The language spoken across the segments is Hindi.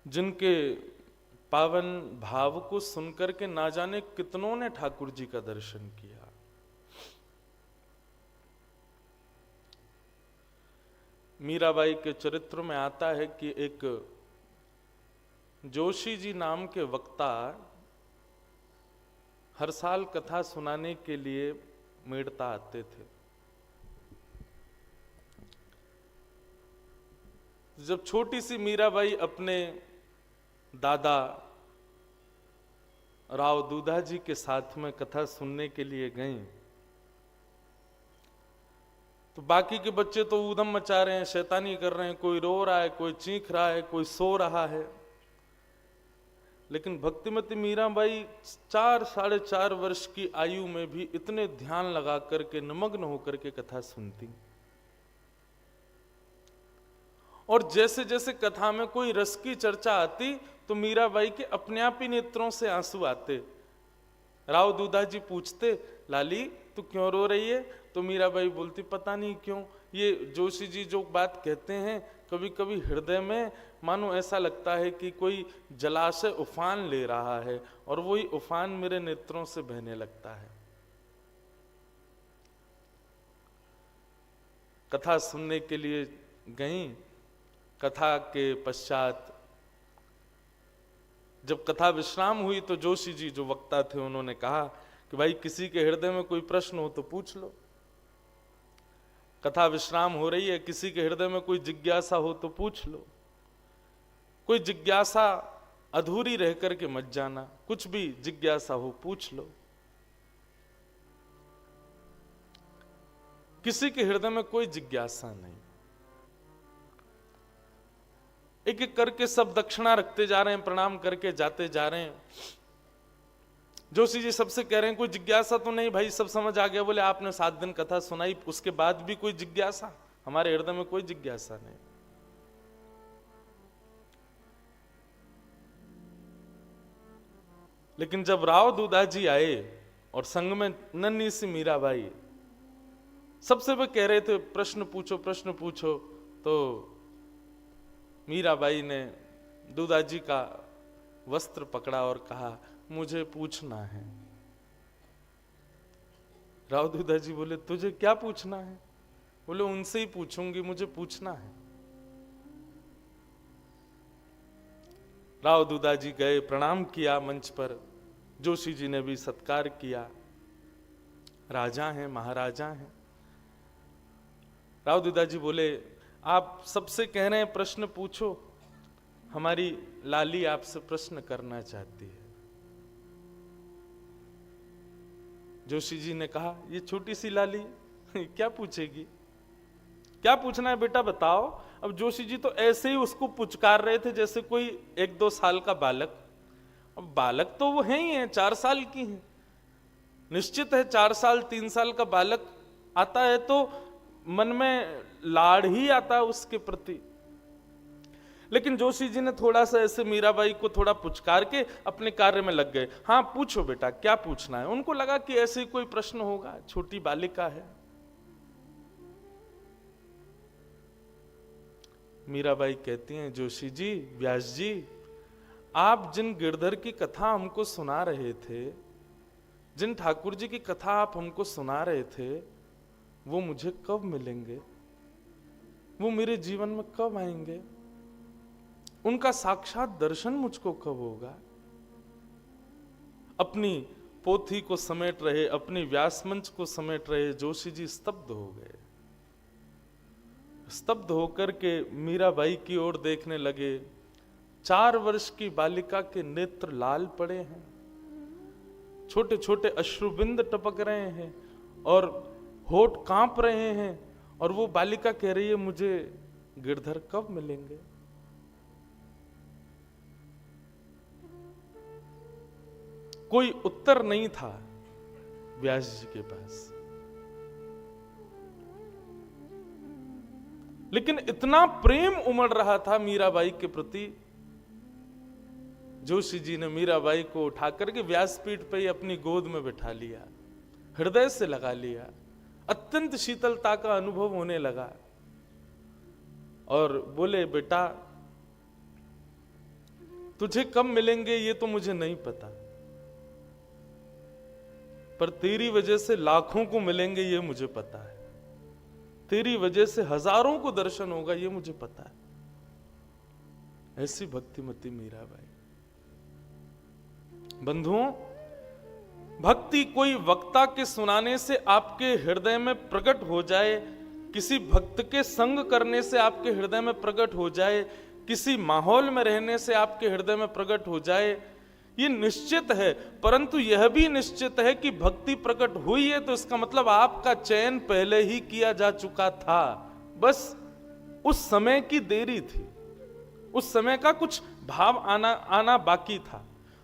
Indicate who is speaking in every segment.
Speaker 1: जिनके पावन भाव को सुनकर के ना जाने कितनों ने ठाकुर जी का दर्शन किया। मीराबाई के चरित्र में आता है कि एक जोशी जी नाम के वक्ता हर साल कथा सुनाने के लिए मेड़ता आते थे। जब छोटी सी मीराबाई अपने दादा राव दूधा जी के साथ में कथा सुनने के लिए गईं, तो बाकी के बच्चे तो ऊधम मचा रहे हैं, शैतानी कर रहे हैं, कोई रो रहा है, कोई चीख रहा है, कोई सो रहा है। लेकिन भक्तिमती मीराबाई 4-4.5 वर्ष की आयु में भी इतने ध्यान लगा करके निमग्न होकर के कथा सुनती। और जैसे जैसे कथा में कोई रस की चर्चा आती तो मीराबाई के अपने आप ही नेत्रों से आंसू आते। राव दूधा जी पूछते, लाली तू क्यों रो रही है? तो मीराबाई बोलती, पता नहीं क्यों, ये जोशी जी जो बात कहते हैं कभी कभी हृदय में मानो ऐसा लगता है कि कोई जलाशय उफान ले रहा है और वही उफान मेरे नेत्रों से बहने लगता है। कथा सुनने के लिए गईं। कथा के पश्चात जब कथा विश्राम हुई तो जोशी जी जो वक्ता थे उन्होंने कहा कि भाई किसी के हृदय में कोई प्रश्न हो तो पूछ लो। कथा विश्राम हो रही है, किसी के हृदय में कोई जिज्ञासा हो तो पूछ लो। कोई जिज्ञासा अधूरी रह करके मत जाना, कुछ भी जिज्ञासा हो पूछ लो। किसी के हृदय में कोई जिज्ञासा नहीं। एक एक करके सब दक्षिणा रखते जा रहे हैं, प्रणाम करके जाते जा रहे हैं। जोशी जी सबसे कह रहे हैं कोई जिज्ञासा तो नहीं भाई, सब समझ आ गया। बोले आपने 7 दिन कथा सुनाई, उसके बाद भी कोई जिज्ञासा? हमारे हृदय में कोई जिज्ञासा नहीं। लेकिन जब राव दूधा जी आए और संग में नन्ही सी मीराबाई, सबसे वे कह रहे थे प्रश्न पूछो प्रश्न पूछो, तो मीराबाई ने दूधा जी का वस्त्र पकड़ा और कहा मुझे पूछना है। राव दूधा जी बोले तुझे क्या पूछना है? बोले उनसे ही पूछूंगी, मुझे पूछना है। राव दूधा जी गए, प्रणाम किया मंच पर। जोशी जी ने भी सत्कार किया। राजा हैं, महाराजा हैं। राव दूधा जी बोले आप सबसे कह रहे हैं प्रश्न पूछो, हमारी लाली आपसे प्रश्न करना चाहती है। जोशी जी ने कहा ये छोटी सी लाली क्या पूछेगी? क्या पूछना है बेटा बताओ। अब जोशी जी तो ऐसे ही उसको पुचकार रहे थे जैसे कोई 1-2 साल का बालक। अब बालक तो वो है ही है, 4 साल की है। निश्चित है 4 साल 3 साल का बालक आता है तो मन में लाड़ ही आता है उसके प्रति। लेकिन जोशी जी ने थोड़ा सा ऐसे मीराबाई को थोड़ा पुचकार के अपने कार्य में लग गए। हाँ पूछो बेटा क्या पूछना है। उनको लगा कि ऐसे कोई प्रश्न होगा, छोटी बालिका है। मीराबाई कहती हैं जोशी जी, व्यास जी, आप जिन गिरधर की कथा हमको सुना रहे थे, जिन ठाकुर जी की कथा आप हमको सुना रहे थे, वो मुझे कब मिलेंगे? वो मेरे जीवन में कब आएंगे? उनका साक्षात दर्शन मुझको कब होगा? अपनी पोथी को समेट रहे, अपनी व्यास मंच को समेट रहे जोशी जी स्तब्ध हो गए। स्तब्ध होकर के मीराबाई की ओर देखने लगे। 4 वर्ष की बालिका के नेत्र लाल पड़े हैं, छोटे छोटे अश्रुबिंद टपक रहे हैं और होठ कांप रहे हैं। और वो बालिका कह रही है मुझे गिरधर कब मिलेंगे? कोई उत्तर नहीं था व्यास जी के पास। लेकिन इतना प्रेम उमड़ रहा था मीराबाई के प्रति, जोशी जी ने मीराबाई को उठा करके व्यासपीठ पर ही अपनी गोद में बिठा लिया, हृदय से लगा लिया। अत्यंत शीतलता का अनुभव होने लगा और बोले बेटा तुझे कब मिलेंगे ये तो मुझे नहीं पता, पर तेरी वजह से लाखों को मिलेंगे ये मुझे पता है, तेरी वजह से हजारों को दर्शन होगा ये मुझे पता है। ऐसी भक्तिमती मीराबाई। बंधुओं, भक्ति कोई वक्ता के सुनाने से आपके हृदय में प्रकट हो जाए, किसी भक्त के संग करने से आपके हृदय में प्रकट हो जाए, किसी माहौल में रहने से आपके हृदय में प्रकट हो जाए, ये निश्चित है। परंतु यह भी निश्चित है कि भक्ति प्रकट हुई है तो इसका मतलब आपका चयन पहले ही किया जा चुका था, बस उस समय की देरी थी, उस समय का कुछ भाव आना बाकी था।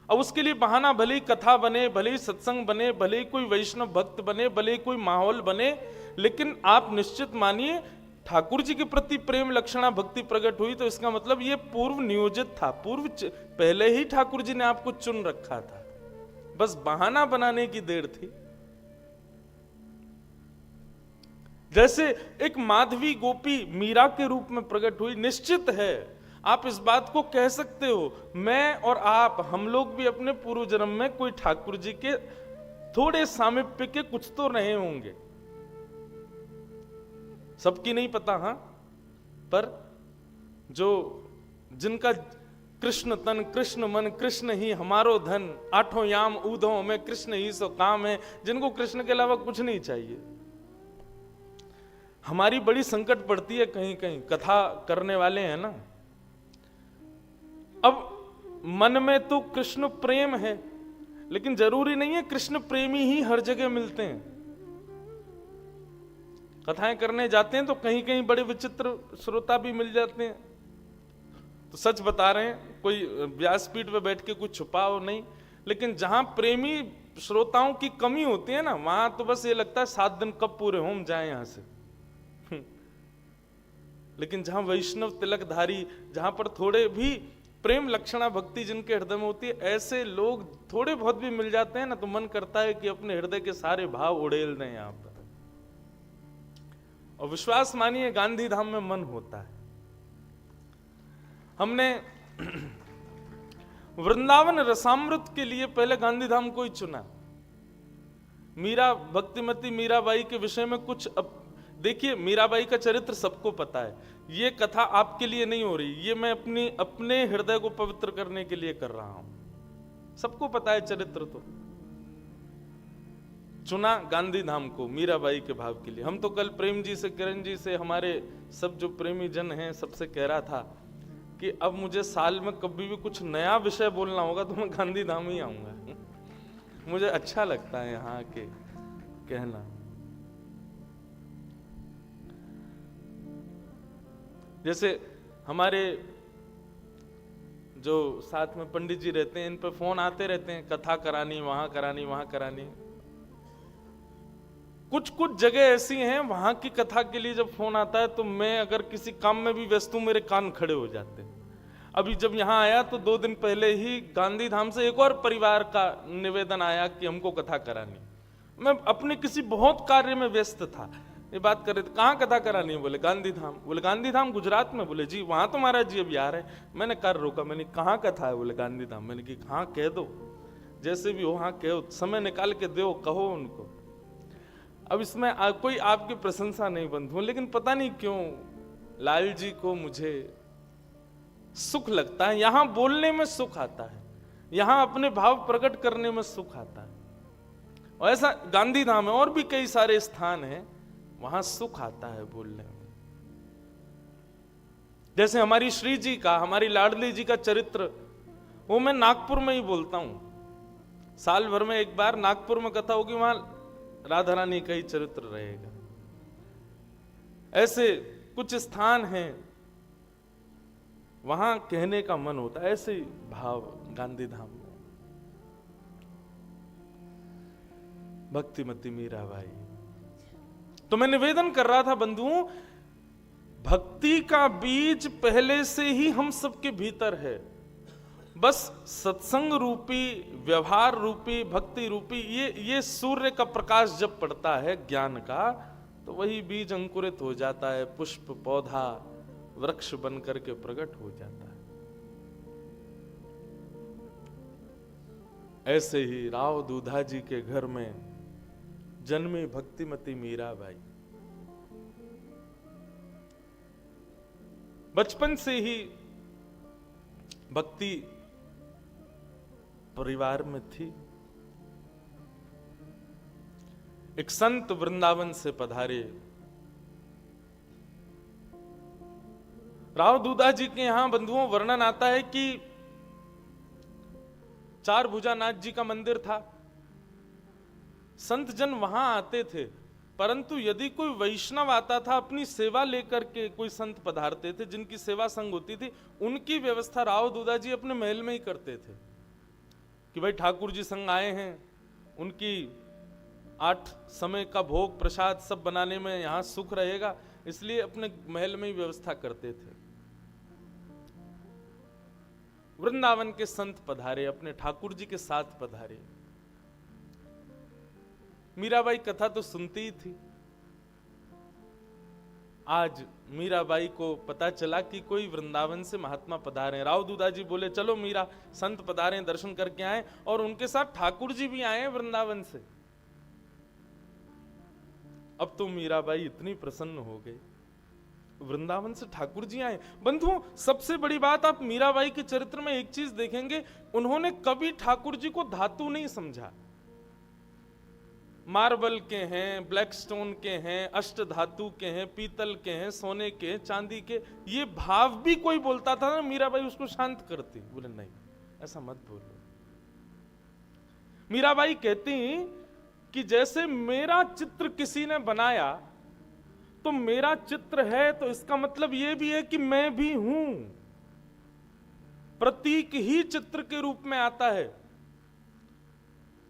Speaker 1: अब उसके लिए बहाना भले ही कथा बने, भले ही सत्संग बने, भले ही कोई वैष्णव भक्त बने, भले ही कोई माहौल बने, लेकिन आप निश्चित मानिए ठाकुर जी के प्रति प्रेम लक्षणा भक्ति प्रकट हुई तो इसका मतलब ये पूर्व नियोजित था, पहले ही ठाकुर जी ने आपको चुन रखा था, बस बहाना बनाने की देर थी। जैसे एक माधवी गोपी मीरा के रूप में प्रकट हुई, निश्चित है आप इस बात को कह सकते हो, मैं और आप, हम लोग भी अपने पूर्व जन्म में कोई ठाकुर जी के थोड़े सामीप्य के कुछ तो रहे होंगे, सबकी नहीं पता, हां, पर जिनका कृष्ण तन कृष्ण मन कृष्ण ही हमारो धन, आठों याम ऊधों में कृष्ण ही सो काम है, जिनको कृष्ण के अलावा कुछ नहीं चाहिए। हमारी बड़ी संकट पड़ती है कहीं कहीं, कथा करने वाले हैं ना, अब मन में तो कृष्ण प्रेम है, लेकिन जरूरी नहीं है कृष्ण प्रेमी ही हर जगह मिलते हैं। कथाएं करने जाते हैं तो कहीं कहीं बड़े विचित्र श्रोता भी मिल जाते हैं। तो सच बता रहे हैं, कोई व्यासपीठ पे बैठ के कुछ छुपाओ नहीं, लेकिन जहां प्रेमी श्रोताओं की कमी होती है ना, वहां तो बस ये लगता है 7 दिन कब पूरे हों, हम जाए यहां से। लेकिन जहां वैष्णव तिलकधारी, जहां पर थोड़े भी प्रेम लक्षणा भक्ति जिनके हृदय में होती है, ऐसे लोग थोड़े बहुत भी मिल जाते हैं ना, तो मन करता है कि अपने हृदय के सारे भाव उड़ेल दें यहां पर। और विश्वास मानिए गांधी धाम में मन होता है। हमने वृंदावन रसामृत के लिए पहले गांधी धाम को ही चुना। मीरा, भक्तिमती मीराबाई के विषय में कुछ, अब देखिए मीराबाई का चरित्र सबको पता है, ये कथा आपके लिए नहीं हो रही, ये मैं अपने हृदय को पवित्र करने के लिए कर रहा हूं। सबको पता है चरित्र, तो चुना गांधी धाम को मीराबाई के भाव के लिए। हम तो कल प्रेम जी से, किरण जी से, हमारे सब जो प्रेमी जन हैं, सबसे कह रहा था कि अब मुझे साल में कभी भी कुछ नया विषय बोलना होगा तो मैं गांधी धाम ही आऊंगा। मुझे अच्छा लगता है यहाँ के कहना। जैसे हमारे जो साथ में पंडित जी रहते हैं, इन पे फोन आते रहते हैं, कथा करानी, वहां करानी, वहां करानी। कुछ कुछ जगह ऐसी हैं, वहां की कथा के लिए जब फोन आता है तो मैं अगर किसी काम में भी व्यस्त हूं, मेरे कान खड़े हो जाते हैं। अभी जब यहाँ आया तो 2 दिन पहले ही गांधी धाम से एक और परिवार का निवेदन आया कि हमको कथा करानी। मैं अपने किसी बहुत कार्य में व्यस्त था, ये बात कर रहे थे, कहाँ कथा करानी है? बोले गांधी धाम। बोले गांधी धाम गुजरात में? बोले जी वहां तो महाराज जी अभी आ रहे हैं। मैंने कार रोका, मैंने कहाँ कथा है? बोले गांधी धाम। मैंने कि हाँ कह दो, जैसे भी हो हाँ कहो, समय निकाल के दो, कहो उनको। अब इसमें कोई आपकी प्रशंसा नहीं बंधु, लेकिन पता नहीं क्यों लाल जी को मुझे सुख लगता है, यहां बोलने में सुख आता है, यहां अपने भाव प्रकट करने में सुख आता है। और ऐसा गांधी धाम है और भी कई सारे स्थान हैं, वहां सुख आता है बोलने में। जैसे हमारी श्री जी का, हमारी लाडली जी का चरित्र, वो मैं नागपुर में ही बोलता हूं। साल भर में एक बार नागपुर में कथा होगी, वहां राधा रानी का ही चरित्र रहेगा। ऐसे कुछ स्थान हैं वहां कहने का मन होता है, ऐसे भाव गांधी धाम में। भक्तिमती मीराबाई। तो मैं निवेदन कर रहा था बंधुओं, भक्ति का बीज पहले से ही हम सबके भीतर है, बस सत्संग रूपी, व्यवहार रूपी, भक्ति रूपी ये सूर्य का प्रकाश जब पड़ता है ज्ञान का, तो वही बीज अंकुरित हो जाता है, पुष्प, पौधा, वृक्ष बन करके प्रकट हो जाता है। ऐसे ही राव दूधा जी के घर में जन्मी भक्तिमती मीराबाई। बचपन से ही भक्ति परिवार में थी। एक संत वृंदावन से पधारे। राव दूधा जी के यहां बंधुओं वर्णन आता है कि चार भुजानाथ जी का मंदिर था। संत जन वहां आते थे, परंतु यदि कोई वैष्णव आता था अपनी सेवा लेकर के, कोई संत पधारते थे जिनकी सेवा संग होती थी, उनकी व्यवस्था राव दूधा जी अपने महल में ही करते थे कि भाई ठाकुर जी संग आए हैं, उनकी 8 समय का भोग प्रसाद सब बनाने में यहां सुख रहेगा, इसलिए अपने महल में ही व्यवस्था करते थे। वृंदावन के संत पधारे, अपने ठाकुर जी के साथ पधारे। मीराबाई कथा तो सुनती ही थी। आज मीराबाई को पता चला कि कोई वृंदावन से महात्मा पधारे हैं। राव दूधा जी बोले चलो मीरा, संत पधारे दर्शन करके आए, और उनके साथ ठाकुर जी भी आए वृंदावन से। अब तो मीराबाई इतनी प्रसन्न हो गई, वृंदावन से ठाकुर जी आए। बंधुओं, सबसे बड़ी बात आप मीराबाई के चरित्र में एक चीज देखेंगे, उन्होंने कभी ठाकुर जी को धातु नहीं समझा। मार्बल के हैं, ब्लैक स्टोन के हैं, अष्ट धातु के हैं, पीतल के हैं, सोने के, चांदी के, ये भाव भी कोई बोलता था ना, मीराबाई उसको शांत करती। बोले नहीं, ऐसा मत बोलो। मीराबाई कहती कि जैसे मेरा चित्र किसी ने बनाया तो मेरा चित्र है, तो इसका मतलब यह भी है कि मैं भी हूं। प्रतीक ही चित्र के रूप में आता है।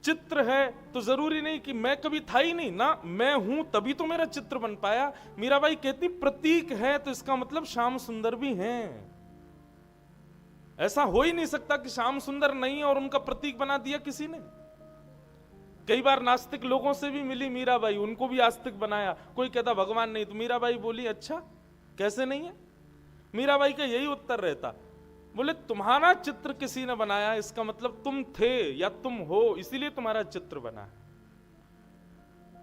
Speaker 1: चित्र है तो जरूरी नहीं कि मैं कभी था ही नहीं ना, मैं हूं तभी तो मेरा चित्र बन पाया। मीराबाई कहती प्रतीक है तो इसका मतलब श्याम सुंदर भी हैं। ऐसा हो ही नहीं सकता कि श्याम सुंदर नहीं और उनका प्रतीक बना दिया किसी ने। कई बार नास्तिक लोगों से भी मिली मीराबाई, उनको भी आस्तिक बनाया। कोई कहता भगवान नहीं, तो मीराबाई बोली अच्छा कैसे नहीं है। मीराबाई का यही उत्तर रहता, बोले तुम्हारा चित्र किसी ने बनाया, इसका मतलब तुम थे या तुम हो, इसीलिए तुम्हारा चित्र बना।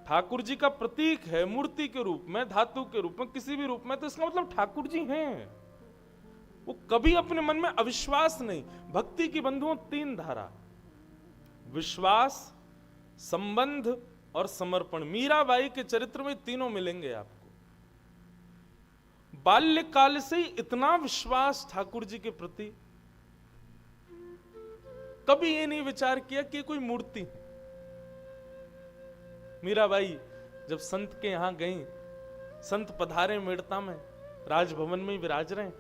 Speaker 1: ठाकुर जी का प्रतीक है मूर्ति के रूप में, धातु के रूप में, किसी भी रूप में, तो इसका मतलब ठाकुर जी हैं। वो कभी अपने मन में अविश्वास नहीं। भक्ति की बंधुओं 3 धारा, विश्वास, संबंध और समर्पण। मीराबाई के चरित्र में तीनों मिलेंगे आपको। बाल्यकाल से ही इतना विश्वास ठाकुर जी के प्रति, कभी ये नहीं विचार किया कि कोई मूर्ति। मीराबाई जब संत के यहां गई, संत पधारे मेड़ता में, राजभवन में विराज रहे,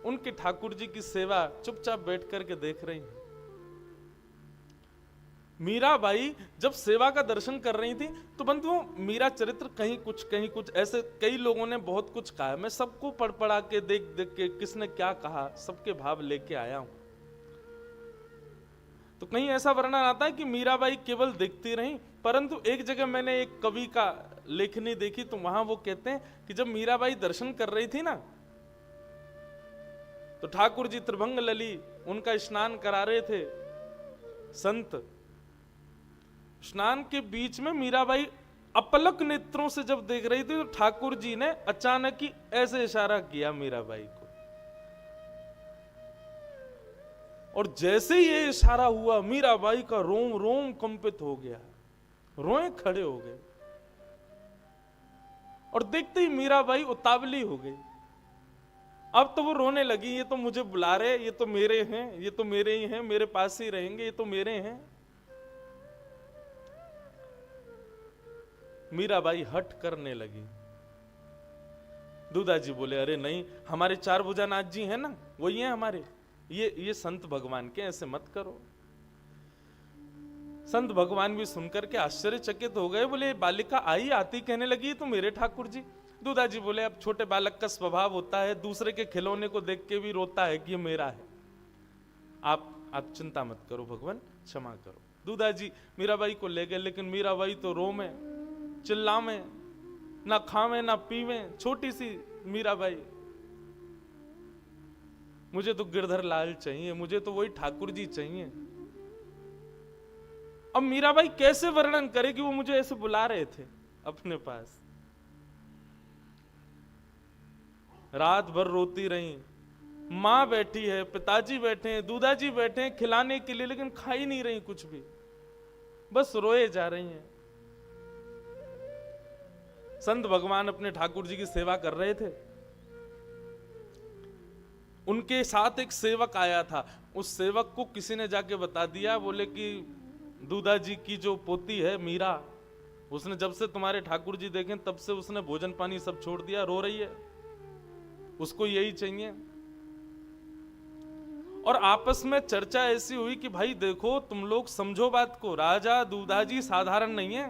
Speaker 1: उनके ठाकुर जी की सेवा चुपचाप बैठ करके देख रही। मीराबाई जब सेवा का दर्शन कर रही थी तो बंधुओं, मीरा चरित्र कहीं कुछ ऐसे कई लोगों ने बहुत कुछ कहा, मैं सबको पढ़ पढ़ा के देख देख के किसने क्या कहा सबके भाव लेके आया हूं। तो कहीं ऐसा वर्णन आता है कि मीराबाई केवल देखती रही, परंतु एक जगह मैंने एक कवि का लेखनी देखी तो वहां वो कहते हैं कि जब मीराबाई दर्शन कर रही थी ना, तो ठाकुर जी त्रिभंग लली उनका स्नान करा रहे थे। संत स्नान के बीच में मीराबाई अपलक नेत्रों से जब देख रही थी तो ठाकुर जी ने अचानक ही ऐसे इशारा किया मीराबाई को, और जैसे ही ये इशारा हुआ मीराबाई का रोम रोम कंपित हो गया, रोए खड़े हो गए, और देखते ही मीराबाई उतावली हो गई। अब तो वो रोने लगी, ये तो मुझे बुला रहे, ये तो मेरे हैं, ये तो मेरे ही हैं, मेरे पास ही रहेंगे, ये तो मेरे हैं। मीराबाई हट करने लगी। दूधा जी बोले अरे नहीं, हमारे 4 भुजानाथ जी हैं ना, वही हैं हमारे, ये संत भगवान के, ऐसे मत करो। संत भगवान भी सुनकर के आश्चर्यचकित हो गए, बोले बालिका आई आती कहने लगी तो मेरे ठाकुर जी। दूधा जी बोले अब छोटे बालक का स्वभाव होता है, दूसरे के खिलौने को देख के भी रोता है कि ये मेरा है, आप चिंता मत करो, भगवान क्षमा करो। दूधा जी मीराबाई को ले गए, लेकिन मीराबाई तो रोवे चिल्लावे, ना खावे ना पीवे, छोटी सी मीराबाई, मुझे तो गिरधर लाल चाहिए, मुझे तो वही ठाकुर जी चाहिए। अब मीराबाई कैसे वर्णन करे कि वो मुझे ऐसे बुला रहे थे अपने पास। रात भर रोती रही, माँ बैठी है, पिताजी बैठे हैं, दूधाजी बैठे हैं खिलाने के लिए, लेकिन खा ही नहीं रही कुछ भी, बस रोए जा रही हैं। संत भगवान अपने ठाकुर जी की सेवा कर रहे थे। उनके साथ एक सेवक आया था, उस सेवक को किसी ने जाके बता दिया, बोले कि दूधा जी की जो पोती है मीरा, उसने जब से तुम्हारे ठाकुर जी देखे तब से उसने भोजन पानी सब छोड़ दिया, रो रही है, उसको यही चाहिए। और आपस में चर्चा ऐसी हुई कि भाई देखो तुम लोग समझो बात को, राजा दूधाजी साधारण नहीं है,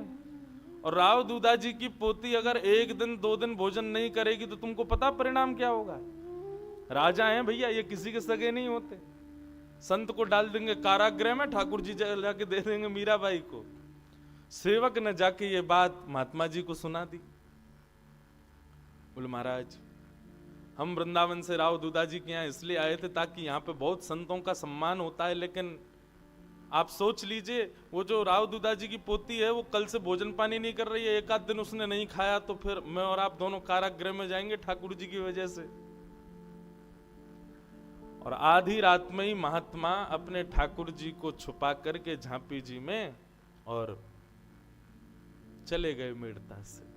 Speaker 1: और राव दूधाजी की पोती अगर 1 दिन 2 दिन भोजन नहीं करेगी तो तुमको पता परिणाम क्या होगा। राजा हैं भैया, ये किसी के सगे नहीं होते। संत को डाल देंगे कारागृह में, ठाकुर जी जाके दे देंगे मीराबाई को। सेवक ने जाके ये बात महात्मा जी को सुना दी। बोले महाराज, हम वृंदावन से राव दूधाजी के यहाँ इसलिए आए थे ताकि यहाँ पे बहुत संतों का सम्मान होता है, लेकिन आप सोच लीजिए वो जो राव दूधाजी की पोती है वो कल से भोजन पानी नहीं कर रही है, 1 आध दिन उसने नहीं खाया तो फिर मैं और आप दोनों कारागृह में जाएंगे ठाकुर जी की वजह से। और आधी रात में ही महात्मा अपने ठाकुर जी को छुपा करके झांपी जी में और चले गए मेड़ता से।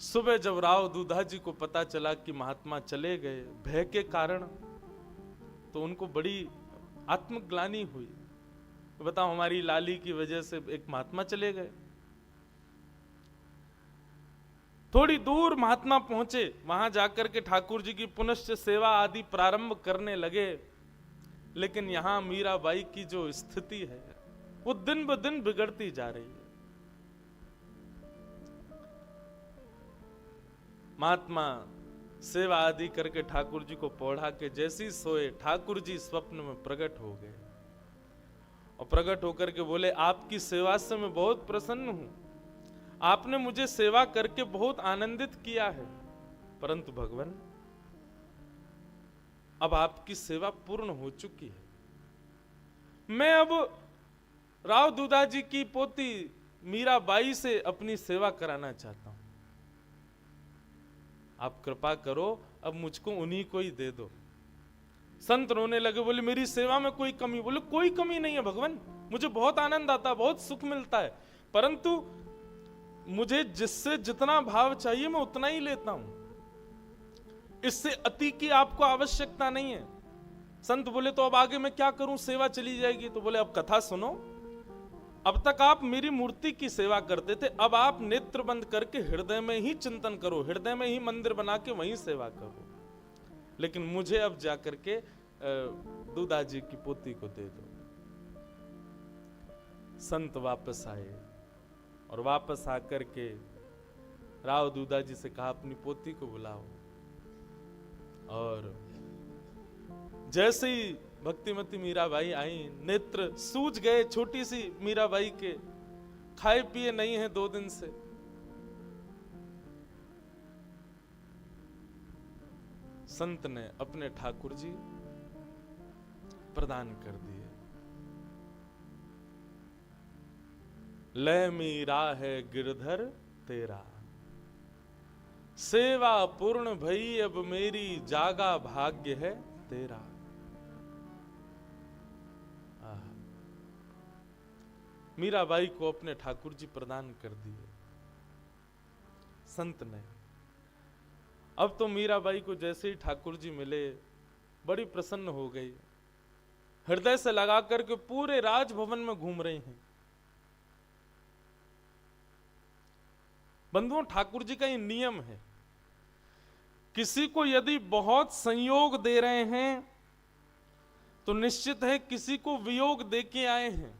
Speaker 1: सुबह जब राव दूधा जी को पता चला कि महात्मा चले गए भय के कारण, तो उनको बड़ी आत्मग्लानि हुई। बताओ, हमारी लाली की वजह से एक महात्मा चले गए। थोड़ी दूर महात्मा पहुंचे, वहां जाकर के ठाकुर जी की पुनश्च सेवा आदि प्रारंभ करने लगे, लेकिन यहां मीराबाई की जो स्थिति है वो दिन ब दिन बिगड़ती जा रही है। महात्मा सेवा आदि करके ठाकुर जी को पौढ़ा के जैसी सोए, ठाकुर जी स्वप्न में प्रकट हो गए और प्रकट होकर के बोले, आपकी सेवा से मैं बहुत प्रसन्न हूं, आपने मुझे सेवा करके बहुत आनंदित किया है, परंतु भगवान अब आपकी सेवा पूर्ण हो चुकी है। मैं अब राव दूधा जी की पोती मीराबाई से अपनी सेवा कराना चाहता हूं, आप कृपा करो, अब मुझको उन्हीं को ही दे दो। संत रोने लगे, बोले मेरी सेवा में कोई कमी? बोले कोई कमी नहीं है भगवान, मुझे बहुत आनंद आता है, बहुत सुख मिलता है, परंतु मुझे जिससे जितना भाव चाहिए मैं उतना ही लेता हूं, इससे अति की आपको आवश्यकता नहीं है। संत बोले तो अब आगे मैं क्या करूं, सेवा चली जाएगी। तो बोले अब कथा सुनो, अब तक आप मेरी मूर्ति की सेवा करते थे, अब आप नेत्र बंद करके हृदय में ही चिंतन करो, हृदय में ही मंदिर बना के वहीं सेवा करो, लेकिन मुझे अब जाकर के दूधा जी की पोती को दे दो। संत वापस आए और वापस आकर के राव दूधा जी से कहा, अपनी पोती को बुलाओ। और जैसे ही भक्तिमती मीराबाई आई, नेत्र सूज गए छोटी सी मीराबाई के, खाए पिए नहीं है 2 दिन से। संत ने अपने ठाकुर जी प्रदान कर दिए। ले मीरा है गिरधर तेरा, सेवा पूर्ण भई अब मेरी, जागा भाग्य है तेरा। मीराबाई को अपने ठाकुर जी प्रदान कर दिए संत ने। अब तो मीराबाई को जैसे ही ठाकुर जी मिले बड़ी प्रसन्न हो गई, हृदय से लगा करके पूरे राजभवन में घूम रही हैं। बंधुओं, ठाकुर जी का ये नियम है, किसी को यदि बहुत संयोग दे रहे हैं तो निश्चित है किसी को वियोग दे के आए हैं,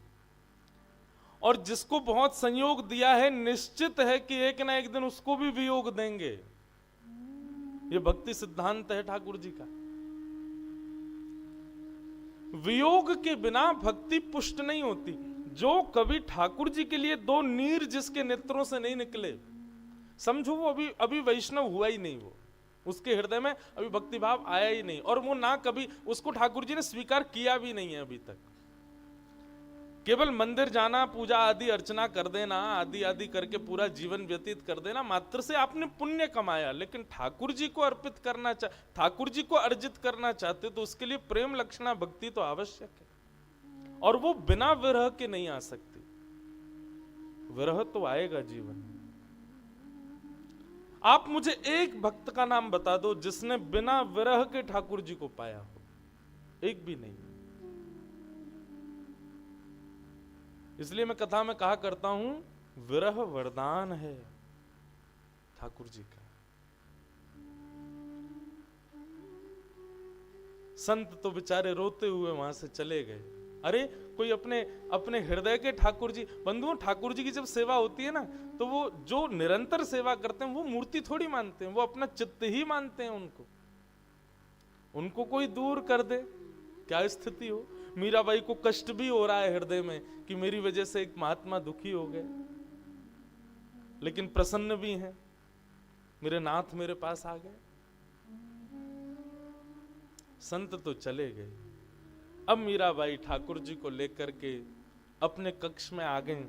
Speaker 1: और जिसको बहुत संयोग दिया है निश्चित है कि एक ना एक दिन उसको भी वियोग देंगे। ये भक्ति सिद्धांत है ठाकुर जी का। वियोग के बिना भक्ति पुष्ट नहीं होती। जो कभी ठाकुर जी के लिए 2 नीर जिसके नेत्रों से नहीं निकले, समझो वो अभी वैष्णव हुआ ही नहीं, वो उसके हृदय में अभी भक्ति भाव आया ही नहीं, और वो ना कभी उसको ठाकुर जी ने स्वीकार किया भी नहीं है अभी तक। केवल मंदिर जाना, पूजा आदि अर्चना कर देना, आदि आदि करके पूरा जीवन व्यतीत कर देना मात्र से आपने पुण्य कमाया। लेकिन ठाकुर जी को अर्पित करना ठाकुर जी को अर्जित करना चाहते तो उसके लिए प्रेम लक्षणा भक्ति तो आवश्यक है, और वो बिना विरह के नहीं आ सकती। विरह तो आएगा जीवन में। आप मुझे एक भक्त का नाम बता दो जिसने बिना विरह के ठाकुर जी को पाया हो, एक भी नहीं। इसलिए मैं कथा में कहा करता हूं, विरह वरदान है ठाकुर जी का। संत तो बेचारे रोते हुए वहां से चले गए। अरे कोई अपने अपने हृदय के ठाकुर जी, बंधुओं ठाकुर जी की जब सेवा होती है ना, तो वो जो निरंतर सेवा करते हैं वो मूर्ति थोड़ी मानते हैं, वो अपना चित्त ही मानते हैं। उनको कोई दूर कर दे, क्या स्थिति हो। मीराबाई को कष्ट भी हो रहा है हृदय में कि मेरी वजह से एक महात्मा दुखी हो गए, लेकिन प्रसन्न भी हैं, मेरे नाथ मेरे पास आ गए। संत तो चले गए। अब मीराबाई ठाकुर जी को लेकर के अपने कक्ष में आ गई।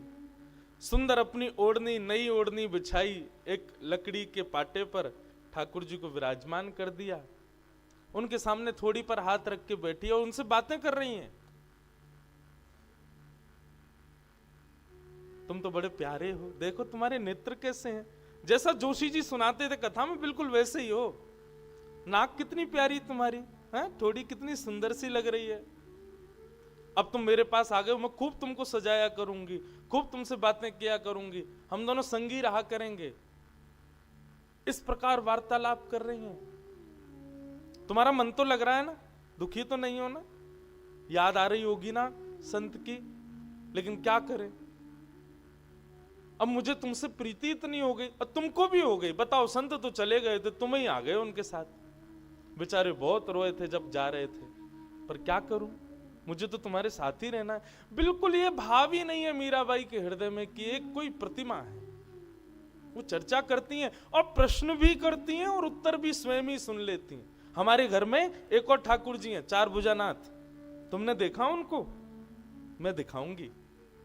Speaker 1: सुंदर अपनी ओढ़नी, नई ओढ़नी बिछाई, एक लकड़ी के पाटे पर ठाकुर जी को विराजमान कर दिया। उनके सामने थोड़ी पर हाथ रख के बैठी और उनसे बातें कर रही हैं। तुम तो बड़े प्यारे हो, देखो तुम्हारे नेत्र कैसे हैं, जैसा जोशी जी सुनाते थे कथा में बिल्कुल वैसे ही हो। नाक कितनी प्यारी तुम्हारी है, थोड़ी कितनी सुंदर सी लग रही है। अब तुम मेरे पास आ गए हो, मैं खूब तुमको सजाया करूंगी, खूब तुमसे बातें किया करूंगी, हम दोनों संगी रहा करेंगे। इस प्रकार वार्तालाप कर रही हैं। तुम्हारा मन तो लग रहा है ना, दुखी तो नहीं हो ना, याद आ रही होगी ना संत की, लेकिन क्या करें, अब मुझे तुमसे प्रीति इतनी हो गई और तुमको भी हो गई। बताओ, संत तो चले गए थे, तुम ही आ गए उनके साथ। बेचारे बहुत रोए थे जब जा रहे थे, पर क्या करूं, मुझे तो तुम्हारे साथ ही रहना है। बिल्कुल ये भाव ही नहीं है मीराबाई के हृदय में कि एक कोई प्रतिमा है। वो चर्चा करती हैं और प्रश्न भी करती हैं और उत्तर भी स्वयं ही सुन लेती हैं। हमारे घर में एक और ठाकुर जी हैं, चार भुजानाथ, तुमने देखा उनको? मैं दिखाऊंगी,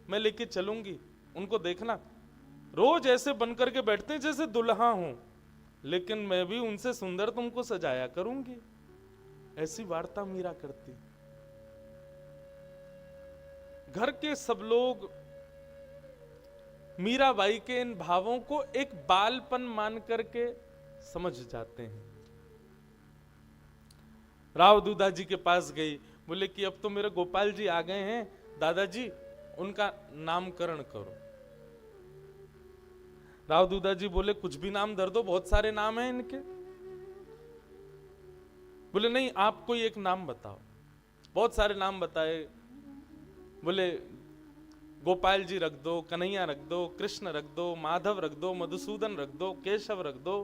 Speaker 1: मैं लेके चलूंगी, उनको देखना। रोज ऐसे बनकर के बैठते हैं जैसे दुल्हा हूं, लेकिन मैं भी उनसे सुंदर तुमको सजाया करूंगी। ऐसी वार्ता मीरा करती। घर के सब लोग मीराबाई के इन भावों को एक बालपन मान करके समझ जाते हैं। राव दूधा जी के पास गई, बोले कि अब तो मेरे गोपाल जी आ गए हैं, दादाजी उनका नामकरण करो। राव दूधा जी बोले कुछ भी नाम धर दो, बहुत सारे नाम हैं इनके। बोले नहीं, आप कोई एक नाम बताओ। बहुत सारे नाम बताए। बोले गोपाल जी रख दो, कन्हैया रख दो, कृष्ण रख दो, माधव रख दो, मधुसूदन रख दो, केशव रख दो,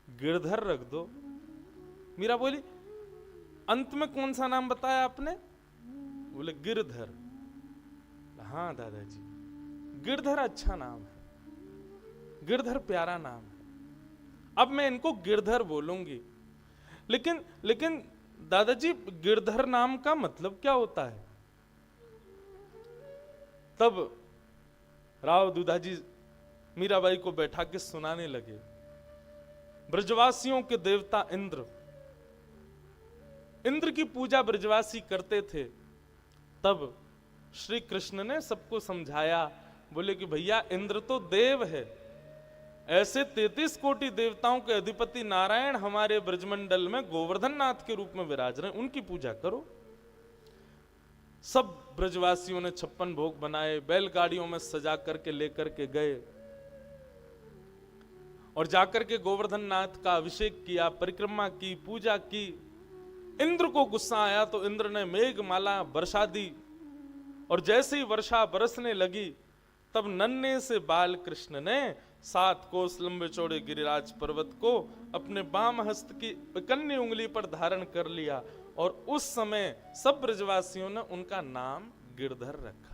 Speaker 1: गिरधर रख दो। मीरा बोली अंत में कौन सा नाम बताया आपने? बोले गिरधर। हाँ दादाजी, गिरधर अच्छा नाम है, गिरधर प्यारा नाम है, अब मैं इनको गिरधर बोलूंगी। लेकिन दादाजी गिरधर नाम का मतलब क्या होता है? तब राव दूधाजी मीराबाई को बैठा के सुनाने लगे। ब्रजवासियों के देवता इंद्र, इंद्र की पूजा ब्रजवासी करते थे। तब श्री कृष्ण ने सबको समझाया, बोले कि भैया इंद्र तो देव है, ऐसे 33 कोटि देवताओं के अधिपति नारायण हमारे ब्रजमंडल में गोवर्धन नाथ के रूप में विराज रहे, उनकी पूजा करो। सब ब्रजवासियों ने 56 भोग बनाए, बैलगाड़ियों में सजा करके लेकर के गए और जाकर के गोवर्धन नाथ का अभिषेक किया, परिक्रमा की, पूजा की। इंद्र को गुस्सा आया तो इंद्र ने मेघमाला बरसा दी, और जैसे ही वर्षा बरसने लगी तब नन्हे से बाल कृष्ण ने 7 कोस लंबे चौड़े गिरिराज पर्वत को अपने बाम हस्त की कन्नी उंगली पर धारण कर लिया, और उस समय सब ब्रजवासियों ने उनका नाम गिरधर रखा।